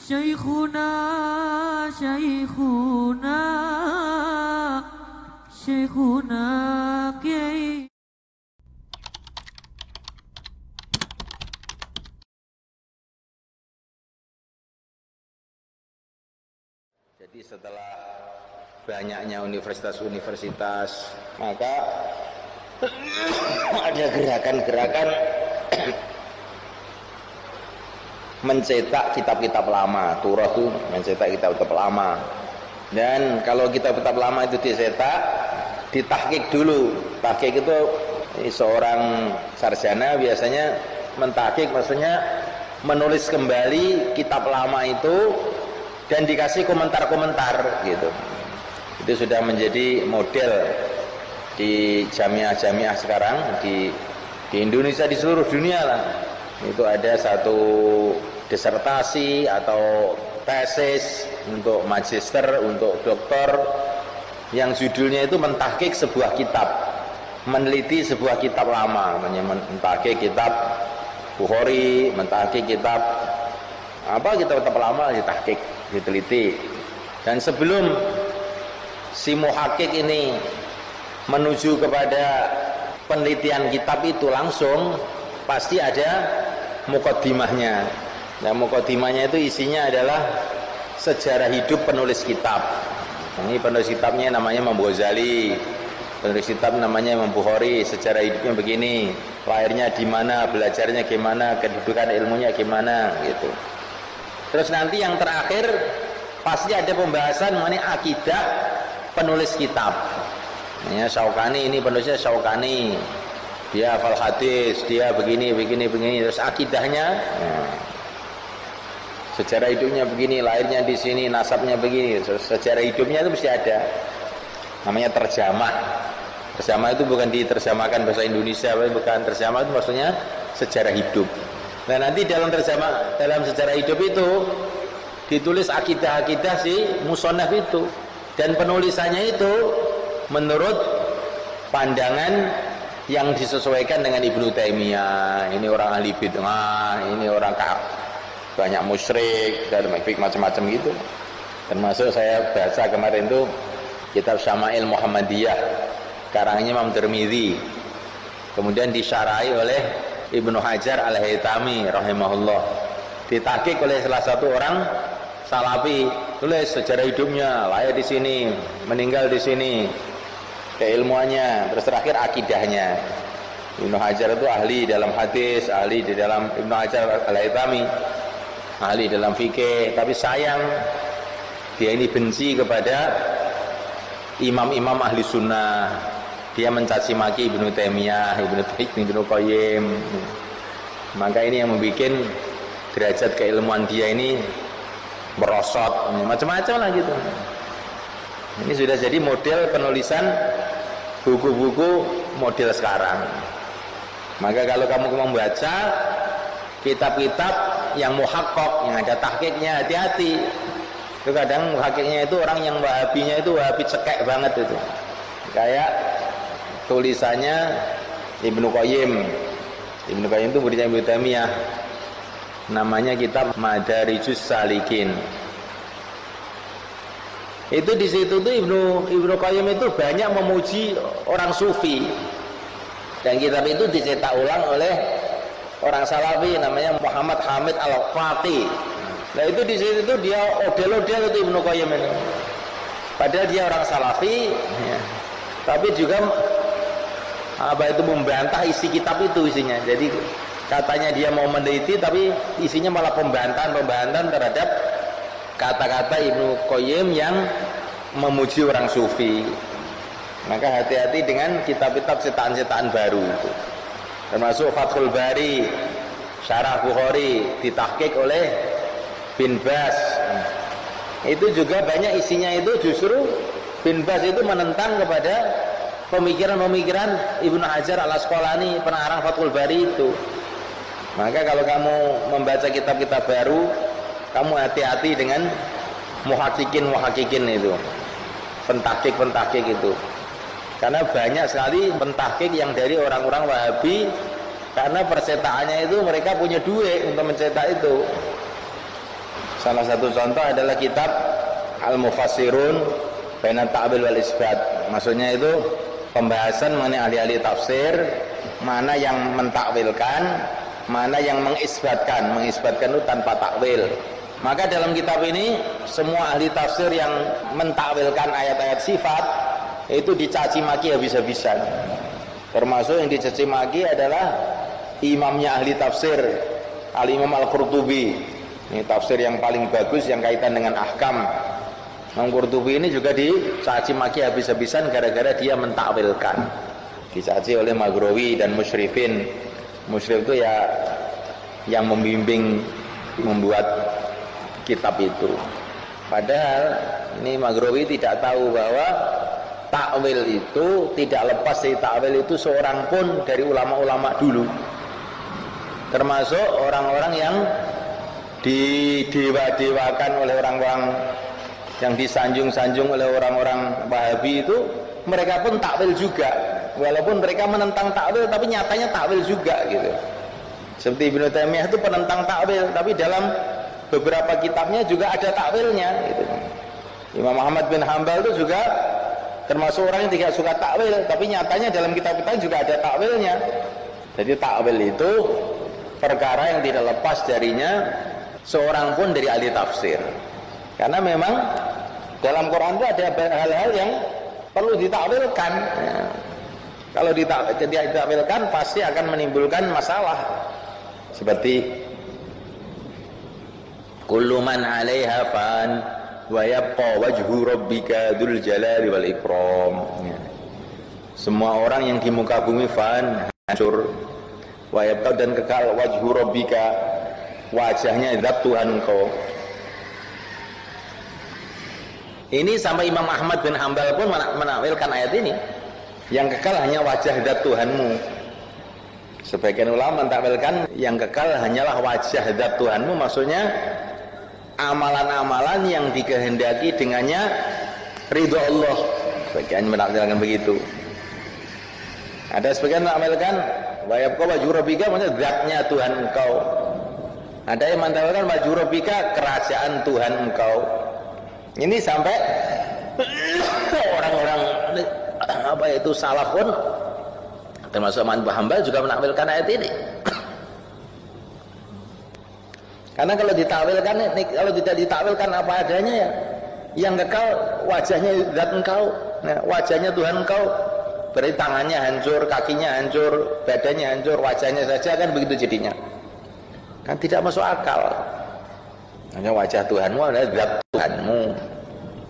Syekhuna, Syekhuna, Syekhuna Kiai. Jadi setelah banyaknya universitas-universitas, maka ada gerakan-gerakan mencetak kitab-kitab lama. Turah itu mencetak kitab-kitab lama. Dan kalau kitab-kitab lama itu dicetak, ditahqiq dulu. Tahqiq itu seorang sarjana biasanya mentahqiq, maksudnya menulis kembali kitab lama itu dan dikasih komentar-komentar gitu. Itu sudah menjadi model di jamiah-jamiah sekarang di Indonesia, di seluruh dunia lah. Itu ada satu disertasi atau tesis untuk magister, untuk doktor yang judulnya itu mentahqiq sebuah kitab, meneliti sebuah kitab lama, mentahqiq kitab Bukhari, mentahqiq kitab kitab lama, ditahqiq, diteliti. Dan sebelum si muhaqqiq ini menuju kepada penelitian kitab itu langsung pasti ada muqaddimahnya. Nah, muqaddimahnya itu isinya adalah sejarah hidup penulis kitab. Ini penulis kitabnya namanya Imam Ghazali, penulis kitab namanya Imam Bukhari, sejarah hidupnya begini, lahirnya di mana, belajarnya gimana, kedudukan ilmunya gimana gitu. Terus nanti yang terakhir pasti ada pembahasan mengenai akidah penulis kitab. Ya, Syaukani ini penulisnya Syaukani, dia hafal hadis, dia begini, terus akidahnya, sejarah hidupnya begini, lahirnya di sini, nasabnya begini, terus sejarah hidupnya itu mesti ada. Namanya terjemah. Terjemah itu bukan diterjemahkan bahasa Indonesia, bukan, terjemah itu maksudnya sejarah hidup. Nah, nanti dalam terjemah, dalam sejarah hidup itu ditulis akidah-akidah si musannaf itu, dan penulisannya itu menurut pandangan yang disesuaikan dengan Ibnu Taimiyah. Ini orang ahli bid'ah, ini orang banyak musyrik dan macam-macam gitu. Termasuk saya baca kemarin itu kitab Syama'il Muhammadiyah karangannya Imam Tirmidzi, kemudian disyarahi oleh Ibnu Hajar Al-Haytami rahimahullah, ditahqiq oleh salah satu orang salafi, tulis sejarah hidupnya, lahir di sini, meninggal di sini, keilmuannya, terus terakhir akidahnya. Ibnu Hajar itu ahli dalam hadis, ahli di dalam Ibnu Hajar Al-Haytami, ahli dalam fikih, tapi sayang dia ini benci kepada imam-imam ahli sunnah. Dia mencaci maki Ibnu Taimiyah, Ibnu Qayyim. Maka ini yang membuat derajat keilmuan dia ini merosot, macam-macam lah gitu. Ini sudah jadi model penulisan buku-buku model sekarang. Maka kalau kamu membaca kitab-kitab yang muhaqqaq, yang ada tahqiqnya, hati-hati. Itu kadang muhaqqaqnya itu orang yang wahabinya itu wahabi cekek banget itu. Kayak tulisannya Ibnu Qayyim. Ibnu Qayyim itu muridnya Ibnu Taimiyah. Namanya kitab Madarijus Salikin. Itu di situ tuh Ibnu Qayyim itu banyak memuji orang sufi. Dan kitab itu dicetak ulang oleh orang salafi namanya Muhammad Hamid Al-Faqih. Nah, itu di situ tuh dia odel-odel itu Ibnu Qayyim ini. Padahal dia orang salafi, ya. Tapi juga itu membantah isi kitab itu isinya. Jadi katanya dia mau meneliti, tapi isinya malah pembantahan terhadap kata-kata Ibnu Qayyim yang memuji orang sufi. Maka hati-hati dengan kitab-kitab cetakan-cetakan baru itu. Termasuk Fathul Bari, Syarah Bukhari, ditahqiq oleh Bin Bas. Itu juga banyak isinya itu justru Bin Bas itu menentang kepada pemikiran-pemikiran Ibnu Hajar Al-Asqalani, pengarang Fathul Bari itu. Maka kalau kamu membaca kitab-kitab baru, kamu hati-hati dengan muhaqqiqin itu, pentahqiq itu. Karena banyak sekali pentahqiq yang dari orang-orang Wahabi, karena percetakannya itu mereka punya duit untuk mencetak itu. Salah satu contoh adalah kitab Al-Mufassirun Baina Ta'wil wal Isbat. Maksudnya itu pembahasan mengenai ahli-ahli tafsir, mana yang mentakwilkan, mana yang mengisbatkan. Mengisbatkan itu tanpa takwil. Maka dalam kitab ini semua ahli tafsir yang mentakwilkan ayat-ayat sifat itu dicaci maki habis-habisan. Termasuk yang dicaci maki adalah imamnya ahli tafsir, Al-Imam Al-Qurtubi. Ini tafsir yang paling bagus yang kaitan dengan ahkam. Imam Qurtubi ini juga dicaci maki habis-habisan gara-gara dia mentakwilkan. Dicaci oleh Maghrawi dan Musyrifin. Musyrif itu ya yang membimbing membuat kitab itu. Padahal ini Maghrawi tidak tahu bahwa takwil itu tidak lepas dari takwil itu seorang pun dari ulama-ulama dulu. Termasuk orang-orang yang didewa-dewakan oleh orang-orang yang disanjung-sanjung oleh orang-orang Wahabi itu, mereka pun takwil juga. Walaupun mereka menentang takwil, tapi nyatanya takwil juga gitu. Seperti Ibnu Taimiyah itu penentang takwil, tapi dalam beberapa kitabnya juga ada takwilnya gitu. Imam Ahmad bin Hanbal itu juga termasuk orang yang tidak suka takwil, tapi nyatanya dalam kitab-kitab juga ada takwilnya. Jadi takwil itu perkara yang tidak lepas darinya seorang pun dari ahli tafsir. Karena memang dalam Quran itu ada hal-hal yang perlu ditakwilkan. Kalau ditakwilkan pasti akan menimbulkan masalah. Seperti kullu man 'alaiha fan wa yabqa wajhu rabbika dzul jalali wal ikram. Semua orang yang di muka bumi fan, hancur. Wa yabqa, dan kekal wajhu rabbika, wajahnya zat Tuhan engkau. Ini sampai Imam Ahmad bin Hanbal pun menakwilkan ayat ini. Yang kekal hanya wajah zat Tuhanmu. Sebagian ulama mentakwilkan yang kekal hanyalah wajah zat Tuhanmu, maksudnya amalan-amalan yang dikehendaki dengannya ridho Allah. Sebagian menakwilkan begitu. Ada sebagian menakwilkan wa yabqa wajhu rabbika, maksudnya zatnya Tuhan engkau. Ada yang menakwilkan wajhu rabbika, kerajaan Tuhan engkau. Ini sampai orang-orang apa itu salaf pun, termasuk Ahmad bin Hanbal juga menakwilkan ayat ini. Karena kalau ditakwilkan, kalau tidak ditakwilkan apa adanya ya, yang kekal wajahnya zat engkau, nah, wajahnya Tuhan engkau, berarti tangannya hancur, kakinya hancur, badannya hancur, wajahnya saja kan begitu jadinya. Kan tidak masuk akal. Hanya wajah Tuhanmu adalah zat Tuhanmu.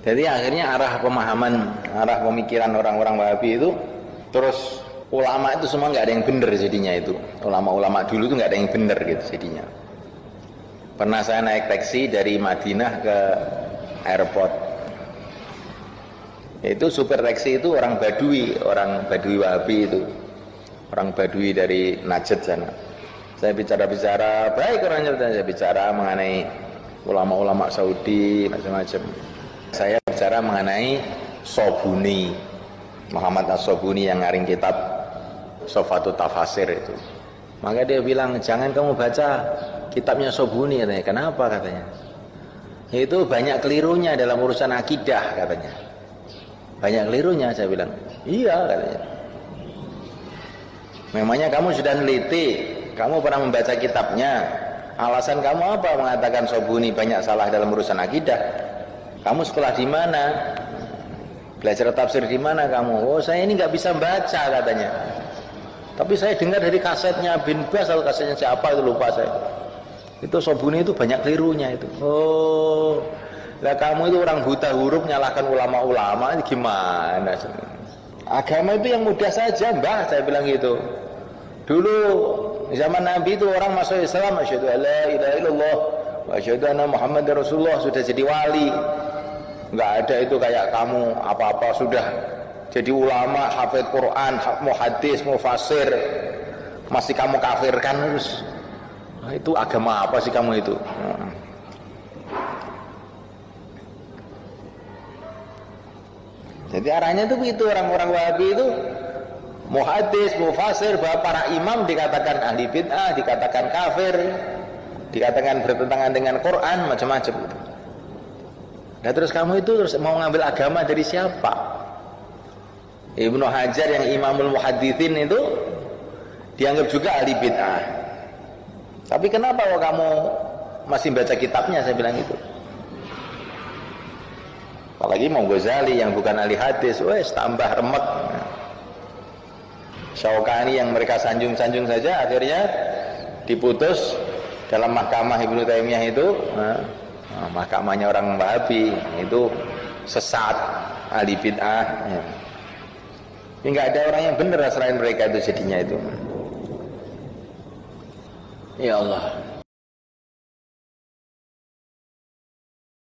Jadi akhirnya arah pemahaman, arah pemikiran orang-orang Wahabi itu, terus ulama itu semua nggak ada yang benar jadinya itu. Ulama-ulama dulu itu nggak ada yang benar gitu jadinya. Pernah saya naik taksi dari Madinah ke airport. Itu supir taksi itu orang Badui Wahabi itu. Orang Badui dari Najd sana. Saya bicara-bicara, baik orangnya, saya bicara mengenai ulama-ulama Saudi macam-macam. Saya bicara mengenai Sobuni, Muhammad As-Sobuni yang ngaring kitab Sofatut Tafasir itu. Maka dia bilang, jangan kamu baca kitabnya Sobuni katanya. Kenapa katanya? Itu banyak kelirunya dalam urusan akidah katanya. Banyak kelirunya, saya bilang. Iya katanya. Memangnya kamu sudah neliti, kamu pernah membaca kitabnya, alasan kamu apa mengatakan Sobuni banyak salah dalam urusan akidah? Kamu sekolah di mana? Belajar tafsir di mana kamu? Oh, saya ini nggak bisa baca katanya. Tapi saya dengar dari kasetnya bin Bas atau kasetnya siapa itu lupa saya. Itu Sobuni itu banyak kelirunya itu. Oh, lah kamu itu orang buta huruf nyalahkan ulama-ulama, gimana? Agama itu yang mudah saja, Mbah, saya bilang gitu. Dulu zaman Nabi itu orang masuk Islam, asyhadu alla ilaha illallah wa asyhadu anna Muhammadar Rasulullah, sudah jadi wali. Enggak ada itu kayak kamu apa-apa sudah jadi ulama, hafid Quran, muhaddis, mufasir, masih kamu kafirkan terus. Itu agama apa sih kamu itu? Jadi arahnya itu begitu, orang-orang Wahabi itu muhaddis, mufasir, bahwa para imam dikatakan ahli bid'ah, dikatakan kafir, dikatakan bertentangan dengan Quran, macam-macam. Nah terus kamu itu terus mau ngambil agama dari siapa? Ibnu Hajar yang Imamul Muhaditsin itu dianggap juga ahli bid'ah. Tapi kenapa kok kamu masih baca kitabnya, saya bilang itu. Apalagi Imam Ghazali yang bukan ahli hadis, wes tambah remek. Syaukani yang mereka sanjung-sanjung saja akhirnya diputus dalam mahkamah Ibnu Taimiyah itu. Mahkamahnya orang Wahabi itu sesat, ahli bid'ah. Enggak ada orang yang benar selain mereka itu jadinya itu. Ya Allah.